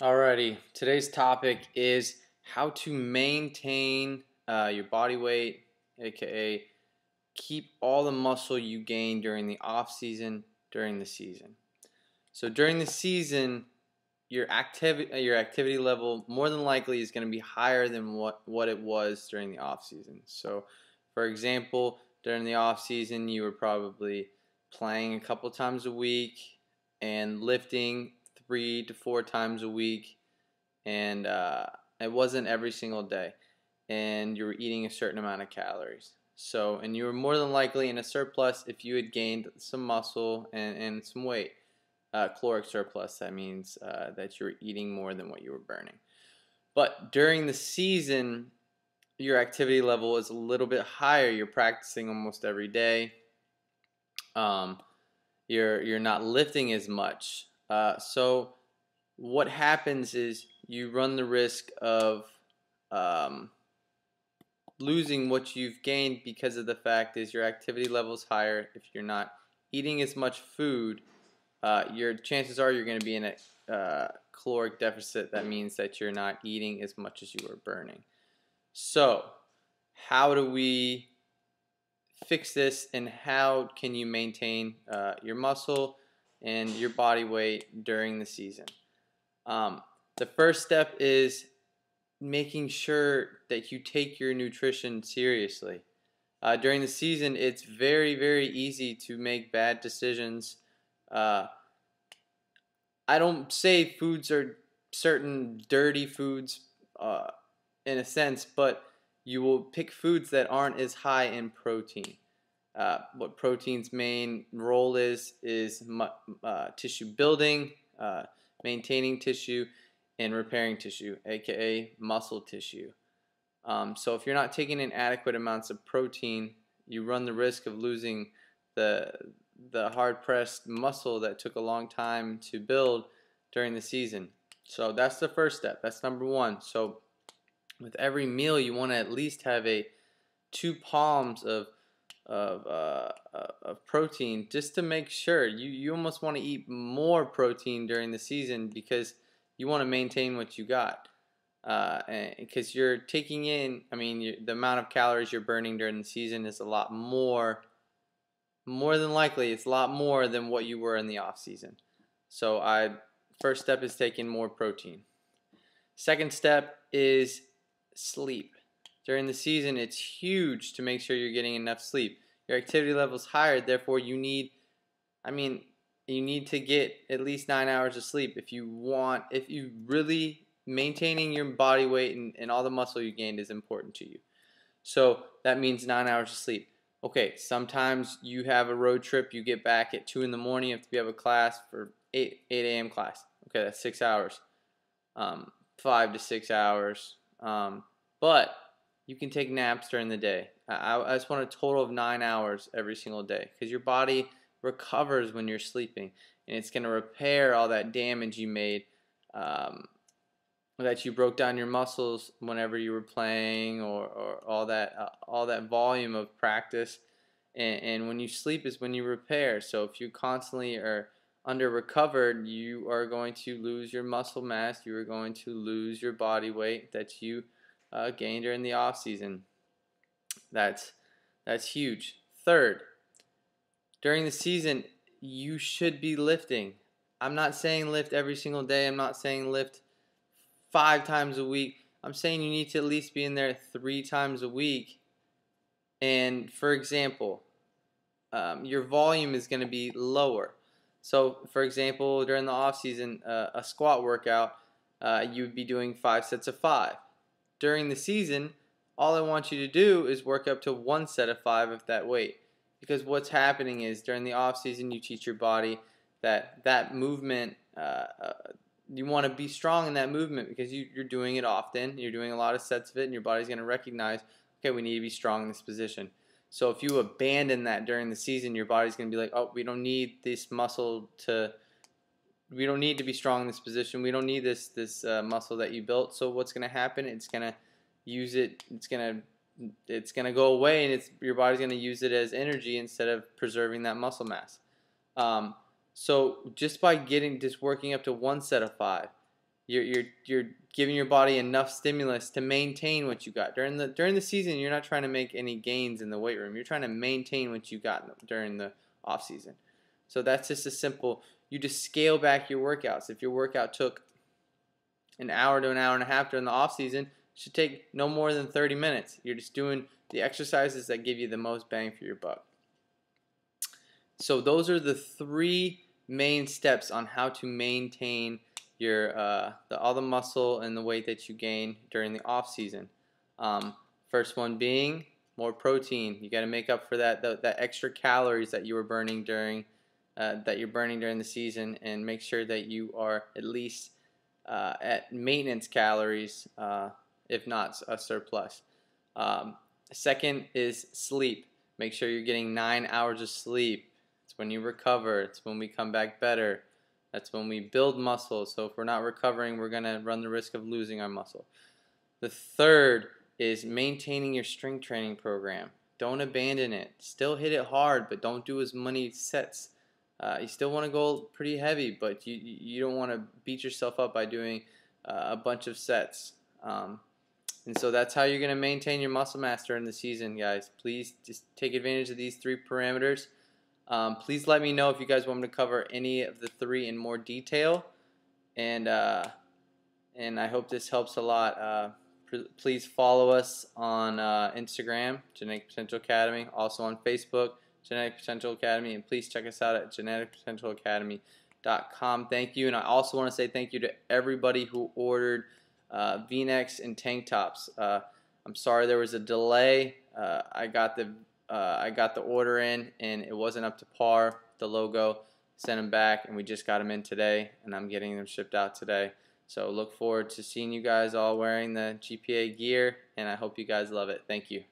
Alrighty, today's topic is how to maintain your body weight, aka keep all the muscle you gain during the off season during the season. So during the season, your activity level more than likely is going to be higher than what it was during the off season. So, for example, during the off season, you were probably playing a couple times a week and lifting 3 to 4 times a week, and it wasn't every single day, and you were eating a certain amount of calories. So, and you were more than likely in a surplus if you had gained some muscle and some weight. Caloric surplus, that means that you're eating more than what you were burning. But during the season, your activity level is a little bit higher. You're practicing almost every day. Um, you're not lifting as much. So what happens is you run the risk of um, losing what you've gained because of the fact is your activity level is higher. If you're not eating as much food, your chances are you're going to be in a caloric deficit. That means that you're not eating as much as you are burning. So how do we fix this, and how can you maintain your muscle and your body weight during the season? The first step is making sure that you take your nutrition seriously. During the season, it's very, very easy to make bad decisions. Uh, I don't say foods are certain dirty foods in a sense, but you will pick foods that aren't as high in protein. What protein's main role is tissue building, maintaining tissue, and repairing tissue, aka muscle tissue. So if you're not taking in adequate amounts of protein, you run the risk of losing the hard-pressed muscle that took a long time to build during the season. So that's the first step. That's number one. So with every meal, you want to at least have 2 palms of protein, just to make sure. You almost want to eat more protein during the season because you want to maintain what you got. Because you're taking in, the amount of calories you're burning during the season is a lot more. More than likely, it's a lot more than what you were in the off season. So first step is taking more protein. Second step is sleep. During the season, it's huge to make sure you're getting enough sleep. Your activity level is higher, therefore you need to get at least 9 hours of sleep if you really maintaining your body weight and all the muscle you gained is important to you. So that means 9 hours of sleep. Okay, sometimes you have a road trip, you get back at 2 in the morning, you have to have a class for 8 a.m. class. Okay, that's 6 hours. 5 to 6 hours. But you can take naps during the day. I just want a total of 9 hours every single day, because your body recovers when you're sleeping, and it's going to repair all that damage you made, that you broke down your muscles whenever you were playing, or all that volume of practice. And when you sleep is when you repair. So if you constantly are under recovered, you are going to lose your muscle mass. You are going to lose your body weight that you gained during the off season. That's huge. Third, during the season, you should be lifting. I'm not saying lift every single day. I'm not saying lift 5 times a week. I'm saying you need to at least be in there 3 times a week. And for example, your volume is going to be lower. So for example, during the off season, a squat workout, you would be doing 5 sets of 5. During the season, all I want you to do is work up to 1 set of 5 of that weight. Because what's happening is during the off season, you teach your body that movement, you want to be strong in that movement because you're doing it often. You're doing a lot of sets of it, and your body's going to recognize, okay, we need to be strong in this position. So if you abandon that during the season, your body's going to be like, oh, we don't need this muscle we don't need to be strong in this position. We don't need this muscle that you built. So what's going to happen? It's going to use it. It's going to go away, and your body's going to use it as energy instead of preserving that muscle mass. So just by working up to 1 set of 5, You're giving your body enough stimulus to maintain what you got during the season. You're not trying to make any gains in the weight room. You're trying to maintain what you got during the off season. So that's just a simple. You just scale back your workouts. If your workout took an hour to an hour and a half during the off season, it should take no more than 30 minutes. You're just doing the exercises that give you the most bang for your buck. So those are the 3 main steps on how to maintain your all the muscle and the weight that you gain during the off season. First one being more protein. You got to make up for that extra calories that you were burning during the season, and make sure that you are at least at maintenance calories, if not a surplus. Second is sleep. Make sure you're getting 9 hours of sleep. It's when you recover. It's when we come back better. That's when we build muscle. So if we're not recovering, we're going to run the risk of losing our muscle. The third is maintaining your strength training program. Don't abandon it. Still hit it hard, but don't do as many sets. You still want to go pretty heavy, but you don't want to beat yourself up by doing a bunch of sets. And so that's how you're going to maintain your muscle mass during the season, guys. Please just take advantage of these 3 parameters. Please let me know if you guys want me to cover any of the 3 in more detail, and I hope this helps a lot. Please follow us on Instagram, Genetic Potential Academy, also on Facebook, Genetic Potential Academy, and please check us out at geneticpotentialacademy.com. Thank you, and I also want to say thank you to everybody who ordered V-necks and tank tops. I'm sorry there was a delay. I got the order in, and it wasn't up to par. The logo, sent them back, and we just got them in today, and I'm getting them shipped out today. So look forward to seeing you guys all wearing the GPA gear, and I hope you guys love it. Thank you.